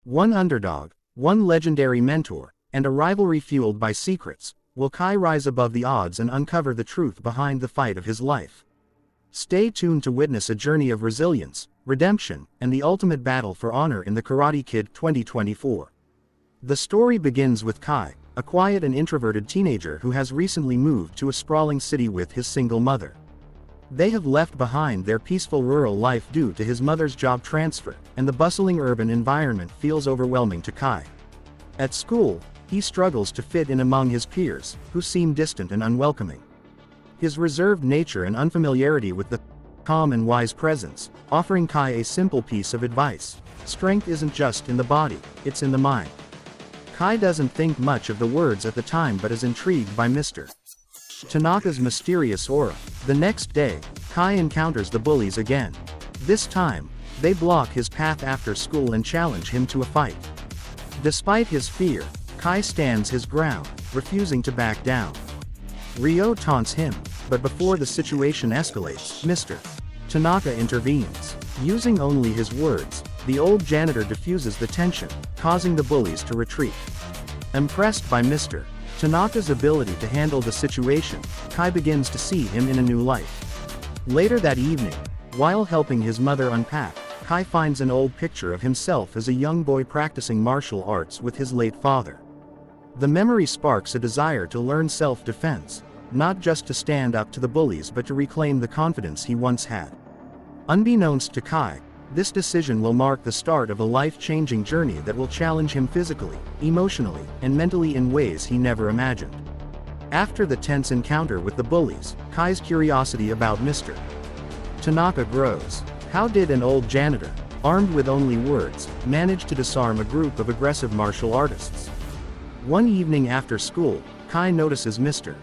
One underdog, one legendary mentor, and a rivalry fueled by secrets. Will Kai rise above the odds and uncover the truth behind the fight of his life? Stay tuned to witness a journey of resilience, redemption, and the ultimate battle for honor in the Karate Kid 2024. The story begins with Kai, a quiet and introverted teenager who has recently moved to a sprawling city with his single mother. They have left behind their peaceful rural life due to his mother's job transfer, and the bustling urban environment feels overwhelming to Kai. At school, he struggles to fit in among his peers, who seem distant and unwelcoming. His reserved nature and unfamiliarity with the calm and wise presence, offering Kai a simple piece of advice: strength isn't just in the body, it's in the mind. Kai doesn't think much of the words at the time but is intrigued by Mr. Tanaka's mysterious aura. The next day, Kai encounters the bullies again. This time, they block his path after school and challenge him to a fight. Despite his fear, Kai stands his ground, refusing to back down. Ryo taunts him, but before the situation escalates, Mr. Tanaka intervenes. Using only his words, the old janitor diffuses the tension, causing the bullies to retreat. Impressed by Mr. Tanaka's ability to handle the situation, Kai begins to see him in a new light. Later that evening, while helping his mother unpack, Kai finds an old picture of himself as a young boy practicing martial arts with his late father. The memory sparks a desire to learn self-defense, not just to stand up to the bullies but to reclaim the confidence he once had. Unbeknownst to Kai, this decision will mark the start of a life-changing journey that will challenge him physically, emotionally, and mentally in ways he never imagined. After the tense encounter with the bullies, Kai's curiosity about Mr. Tanaka grows. How did an old janitor, armed with only words, manage to disarm a group of aggressive martial artists? One evening after school, Kai notices Mr.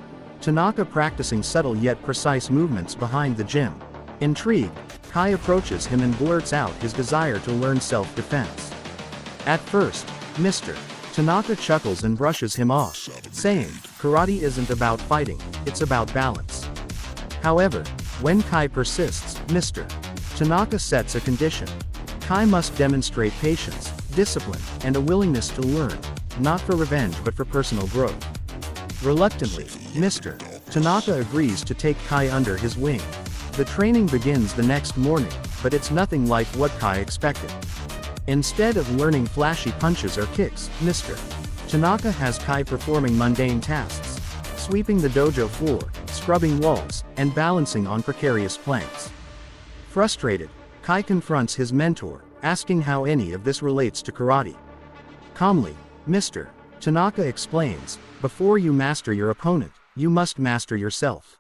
Tanaka practicing subtle yet precise movements behind the gym. Intrigued, Kai approaches him and blurts out his desire to learn self-defense. At first, Mr. Tanaka chuckles and brushes him off, saying, "Karate isn't about fighting, it's about balance." However, when Kai persists, Mr. Tanaka sets a condition. Kai must demonstrate patience, discipline, and a willingness to learn, not for revenge but for personal growth. Reluctantly, Mr. Tanaka agrees to take Kai under his wing. The training begins the next morning, but it's nothing like what Kai expected. Instead of learning flashy punches or kicks, Mr. Tanaka has Kai performing mundane tasks, sweeping the dojo floor, scrubbing walls, and balancing on precarious planks. Frustrated, Kai confronts his mentor, asking how any of this relates to karate. Calmly, Mr. Tanaka explains, "Before you master your opponent, you must master yourself.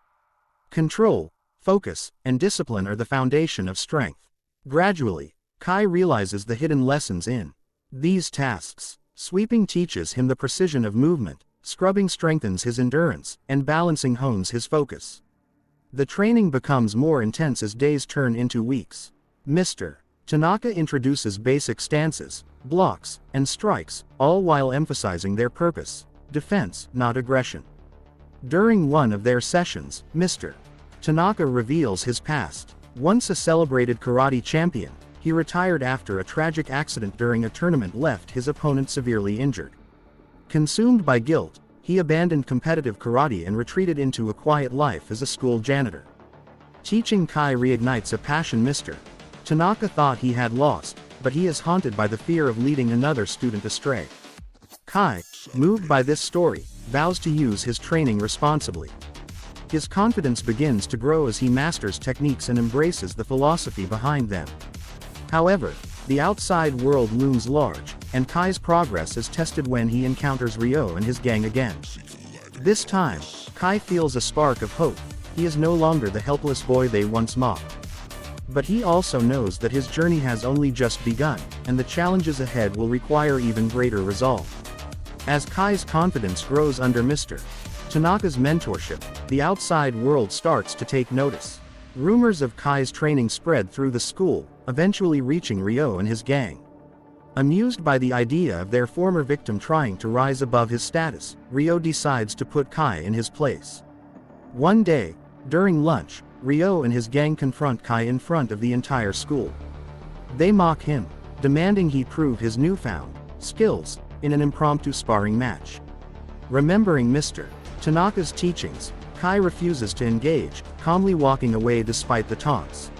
Control, focus, and discipline are the foundation of strength." Gradually, Kai realizes the hidden lessons in these tasks. Sweeping teaches him the precision of movement, scrubbing strengthens his endurance, and balancing hones his focus. The training becomes more intense as days turn into weeks. Mr. Tanaka introduces basic stances, blocks, and strikes, all while emphasizing their purpose: defense, not aggression. During one of their sessions, Mr. Tanaka reveals his past. Once a celebrated karate champion, he retired after a tragic accident during a tournament left his opponent severely injured. Consumed by guilt, he abandoned competitive karate and retreated into a quiet life as a school janitor. Teaching Kai reignites a passion Mr. Tanaka thought he had lost, but he is haunted by the fear of leading another student astray. Kai, moved by this story, vows to use his training responsibly. His confidence begins to grow as he masters techniques and embraces the philosophy behind them. However, the outside world looms large, and Kai's progress is tested when he encounters Ryo and his gang again. This time, Kai feels a spark of hope. He is no longer the helpless boy they once mocked. But he also knows that his journey has only just begun, and the challenges ahead will require even greater resolve. As Kai's confidence grows under Mr. Tanaka's mentorship, the outside world starts to take notice. Rumors of Kai's training spread through the school, eventually reaching Ryo and his gang. Amused by the idea of their former victim trying to rise above his status, Ryo decides to put Kai in his place. One day, during lunch, Ryo and his gang confront Kai in front of the entire school. They mock him, demanding he prove his newfound skills in an impromptu sparring match. Remembering Mr. Tanaka's teachings, Kai refuses to engage, calmly walking away despite the taunts.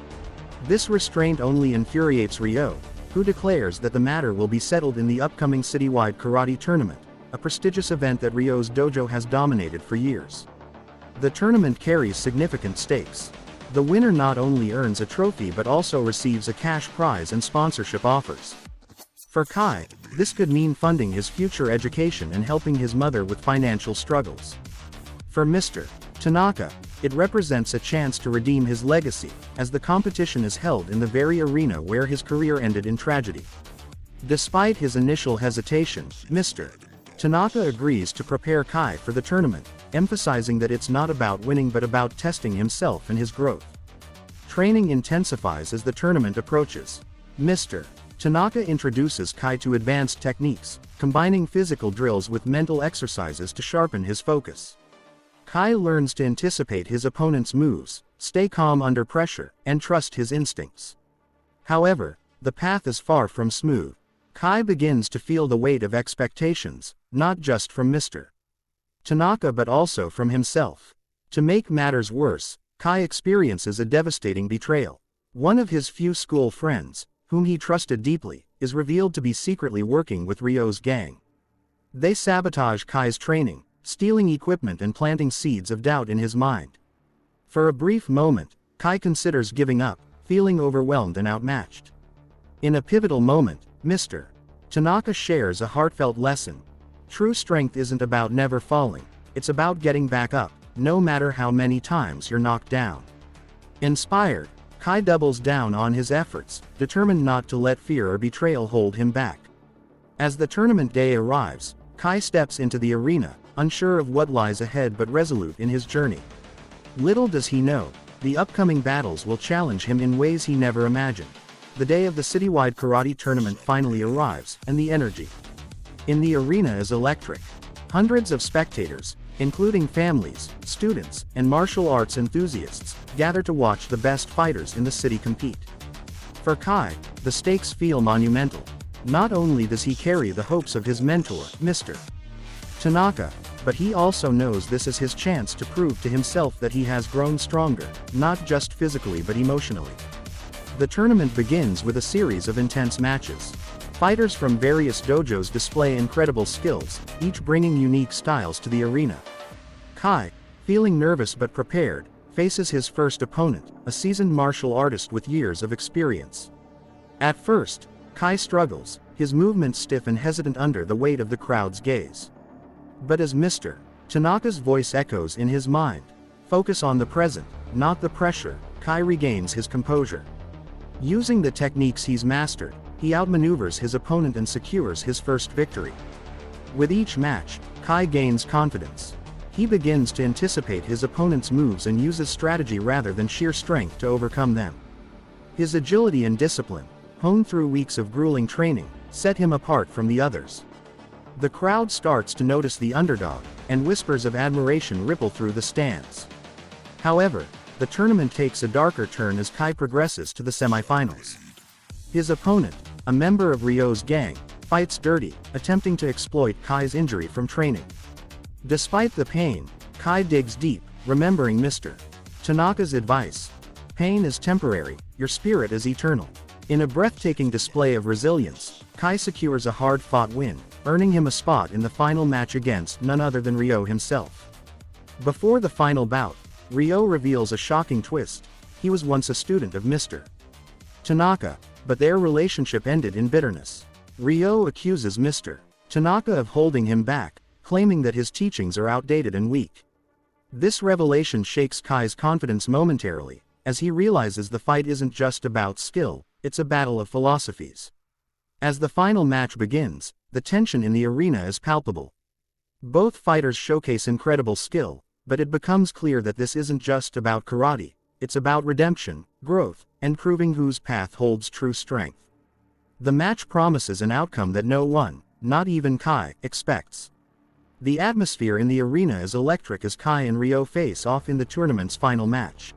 This restraint only infuriates Ryo, who declares that the matter will be settled in the upcoming citywide karate tournament, a prestigious event that Ryo's dojo has dominated for years. The tournament carries significant stakes. The winner not only earns a trophy but also receives a cash prize and sponsorship offers. For Kai, this could mean funding his future education and helping his mother with financial struggles. For Mr. Tanaka, it represents a chance to redeem his legacy, as the competition is held in the very arena where his career ended in tragedy. Despite his initial hesitation, Mr. Tanaka agrees to prepare Kai for the tournament, emphasizing that it's not about winning but about testing himself and his growth. Training intensifies as the tournament approaches. Mr. Tanaka introduces Kai to advanced techniques, combining physical drills with mental exercises to sharpen his focus. Kai learns to anticipate his opponent's moves, stay calm under pressure, and trust his instincts. However, the path is far from smooth. Kai begins to feel the weight of expectations, not just from Mr. Tanaka but also from himself. To make matters worse, Kai experiences a devastating betrayal. One of his few school friends, whom he trusted deeply, is revealed to be secretly working with Ryo's gang. They sabotage Kai's training, stealing equipment and planting seeds of doubt in his mind. For a brief moment, Kai considers giving up, feeling overwhelmed and outmatched. In a pivotal moment, Mr. Tanaka shares a heartfelt lesson. True strength isn't about never falling, it's about getting back up, no matter how many times you're knocked down. Inspired, Kai doubles down on his efforts, determined not to let fear or betrayal hold him back. As the tournament day arrives, Kai steps into the arena, unsure of what lies ahead but resolute in his journey. Little does he know, the upcoming battles will challenge him in ways he never imagined. The day of the citywide karate tournament finally arrives, and the energy in the arena is electric. Hundreds of spectators, including families, students, and martial arts enthusiasts, gather to watch the best fighters in the city compete. For Kai, the stakes feel monumental. Not only does he carry the hopes of his mentor, Mr. Tanaka, but he also knows this is his chance to prove to himself that he has grown stronger, not just physically but emotionally. The tournament begins with a series of intense matches. Fighters from various dojos display incredible skills, each bringing unique styles to the arena. Kai, feeling nervous but prepared, faces his first opponent, a seasoned martial artist with years of experience. At first, Kai struggles, his movements stiff and hesitant under the weight of the crowd's gaze. But as Mr. Tanaka's voice echoes in his mind, focus on the present, not the pressure, Kai regains his composure. Using the techniques he's mastered, he outmaneuvers his opponent and secures his first victory. With each match, Kai gains confidence. He begins to anticipate his opponent's moves and uses strategy rather than sheer strength to overcome them. His agility and discipline, honed through weeks of grueling training, set him apart from the others. The crowd starts to notice the underdog, and whispers of admiration ripple through the stands. However, the tournament takes a darker turn as Kai progresses to the semifinals. His opponent, a member of Ryo's gang, fights dirty, attempting to exploit Kai's injury from training. Despite the pain, Kai digs deep, remembering Mr. Tanaka's advice. Pain is temporary, your spirit is eternal. In a breathtaking display of resilience, Kai secures a hard-fought win, earning him a spot in the final match against none other than Ryo himself. Before the final bout, Ryo reveals a shocking twist. He was once a student of Mr. Tanaka, but their relationship ended in bitterness. Ryo accuses Mr. Tanaka of holding him back, claiming that his teachings are outdated and weak. This revelation shakes Kai's confidence momentarily, as he realizes the fight isn't just about skill, it's a battle of philosophies. As the final match begins, the tension in the arena is palpable. Both fighters showcase incredible skill, but it becomes clear that this isn't just about karate, it's about redemption, growth, and proving whose path holds true strength. The match promises an outcome that no one, not even Kai, expects. The atmosphere in the arena is electric as Kai and Ryo face off in the tournament's final match.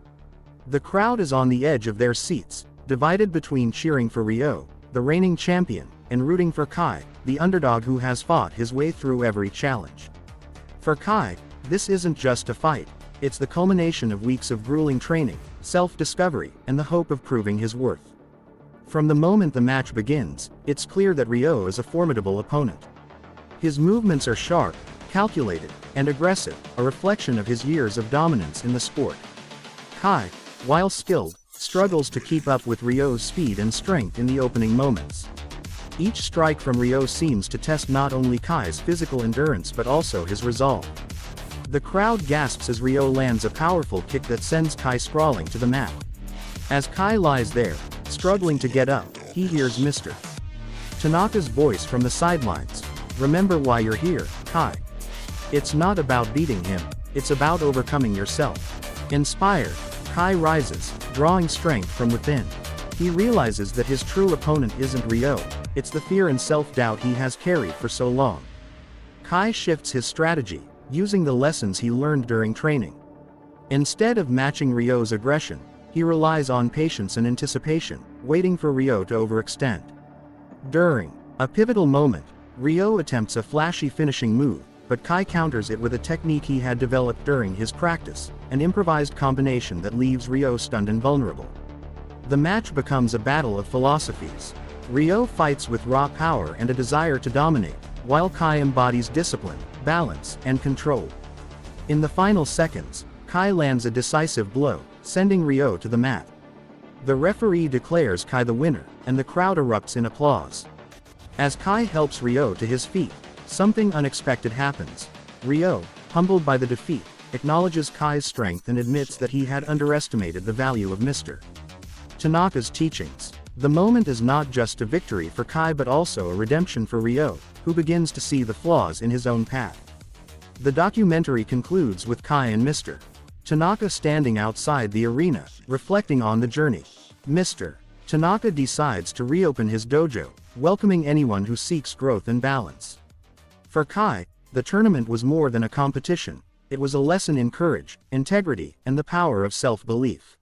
The crowd is on the edge of their seats, divided between cheering for Ryo, the reigning champion, and rooting for Kai, the underdog who has fought his way through every challenge. For Kai, this isn't just a fight, it's the culmination of weeks of grueling training, self-discovery, and the hope of proving his worth. From the moment the match begins, it's clear that Ryo is a formidable opponent. His movements are sharp, calculated, and aggressive, a reflection of his years of dominance in the sport. Kai, while skilled, struggles to keep up with Ryo's speed and strength in the opening moments. Each strike from Ryo seems to test not only Kai's physical endurance but also his resolve. The crowd gasps as Ryo lands a powerful kick that sends Kai sprawling to the mat. As Kai lies there, struggling to get up, he hears Mr. Tanaka's voice from the sidelines. "Remember why you're here, Kai. It's not about beating him, it's about overcoming yourself." Inspired, Kai rises, drawing strength from within. He realizes that his true opponent isn't Ryo, it's the fear and self-doubt he has carried for so long. Kai shifts his strategy, using the lessons he learned during training. Instead of matching Ryo's aggression, he relies on patience and anticipation, waiting for Ryo to overextend. During a pivotal moment, Ryo attempts a flashy finishing move, but Kai counters it with a technique he had developed during his practice, an improvised combination that leaves Ryo stunned and vulnerable. The match becomes a battle of philosophies. Ryo fights with raw power and a desire to dominate, while Kai embodies discipline, balance, and control. In the final seconds, Kai lands a decisive blow, sending Ryo to the mat. The referee declares Kai the winner, and the crowd erupts in applause. As Kai helps Ryo to his feet, something unexpected happens. Ryo, humbled by the defeat, acknowledges Kai's strength and admits that he had underestimated the value of Mr. Tanaka's teachings. The moment is not just a victory for Kai but also a redemption for Ryo, who begins to see the flaws in his own path. The documentary concludes with Kai and Mr. Tanaka standing outside the arena, reflecting on the journey. Mr. Tanaka decides to reopen his dojo, welcoming anyone who seeks growth and balance. For Kai, the tournament was more than a competition, it was a lesson in courage, integrity, and the power of self-belief.